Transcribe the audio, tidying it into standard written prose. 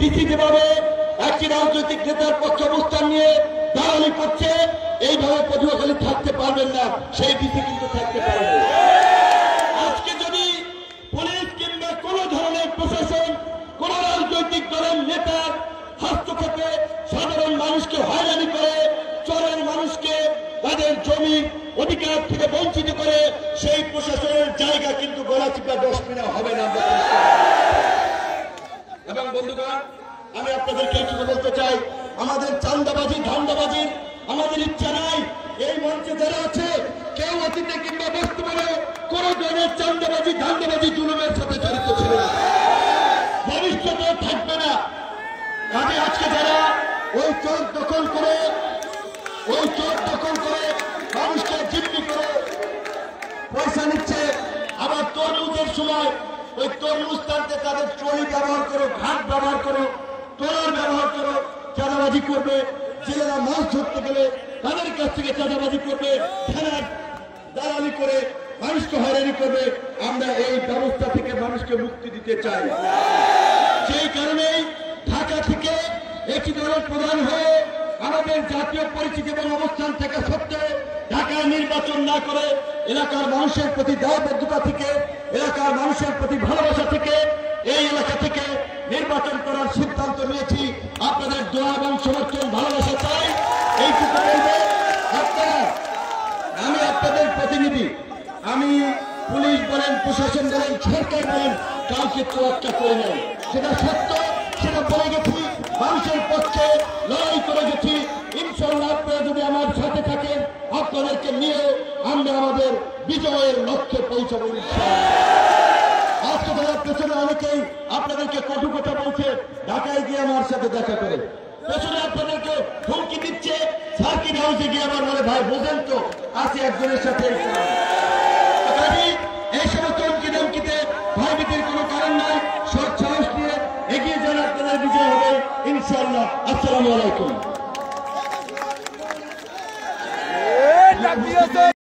DC যেভাবে একটি রাজনৈতিক নেতার পক্ষে অবস্থান নিয়ে দালালি করছে, এইভাবে পটুয়াখালী থাকতে পারবেন না, সেই ডিসি কিন্তু থাকতে পারবে। আজকে যদি পুলিশ কিংবা কোন ধরনের প্রশাসন কোন রাজনৈতিক দলের নেতার হস্তক্ষেপে সাধারণ মানুষকে হয়রানি করে, চরের মানুষকে তাদের জমি অধিকার থেকে বঞ্চিত করে, সেই প্রশাসনের জায়গা কিন্তু গলাচিপা ডস্টবিনে হবে না। এবং বন্ধুগণ, আমি আপনাদেরকে একটু বলতে চাই, আমাদের চাঁদাবাজি ধান্দাবাজির আমাদের ইচ্ছা নাই। এই মঞ্চে যারা আছে কেউ অতীতে কিংবা বর্তমানে কোন ধরনের চাঁদাবাজি ধান্দাবাজি জুলুমের সাথে জড়িত ছিল না, ভবিষ্যতে থাকবে না। কাজে আজকে যারা ওই চোর দখল করে মানুষকে জিম্মি করে পয়সা নিচ্ছে, আবার তরমুজের সময় ওই তরমুজ টানতে তাদের ট্রলি ব্যবহার করো, ঘাট ব্যবহার করো, ট্রলার ব্যবহার করো, চাঁদাবাজি করবে। জেলেরা মাছ ধরতে গেলে তাদের কাছ থেকে চাঁদাবাজি করবে, থানার দালালি করে মানুষকে হয়রানি করবে। আমরা এই ব্যবস্থা থেকে মানুষকে মুক্তি দিতে চাই। সেই কারণেই ঢাকা থেকে একটি দলের প্রধান হয়ে আমাদের জাতীয় পরিচিতি এবং অবস্থান থেকে সত্ত্বেও ঢাকায় নির্বাচন না করে এলাকার মানুষের প্রতি দায়বদ্ধতা থেকে, এলাকার মানুষের প্রতি ভালোবাসা থেকে এই এলাকা থেকে নির্বাচন করার সিদ্ধান্ত নিয়েছি। আপনাদের দোয়া এবং সমর্থন ভালোবাসা চাই। এইটুকু বলবো, আপনারা, আমি আপনাদের প্রতিনিধি, আমি পুলিশ বলেন, প্রশাসন বলেন, সরকার বলেন, কাউকে তোয়াক্কা করে নেই। সেটা সত্য, সেটা বলে গেছি, মানুষের পক্ষে লড়াই করে গেছি। ইনশাআল্লাহ আপনারা যদি আমার সাথে থাকেন, আপনাদেরকে নিয়ে আমরা আমাদের বিজয়ের লক্ষ্যে পৌঁছাবো ইনশাআল্লাহ। আজকে তাদের পেছনে অনেকেই আপনাদেরকে কটু কথা বলছে, ঢাকায় গিয়ে আমার সাথে দেখা করে, পেছনে আপনাদেরকে হুমকি দিচ্ছে, সার্কিট হাউসে গিয়ে আমার বলে, ভাই বোঝেন তো আছে একজনের সাথে। এই সমস্ত হুমকি ধমকিতে ভয়ভীতির কোনো কারণ নাই। সৎ সাহস নিয়ে এগিয়ে যান, আপনাদের বিজয় হবে ইনশাআল্লাহ। আসসালামু আলাইকুম।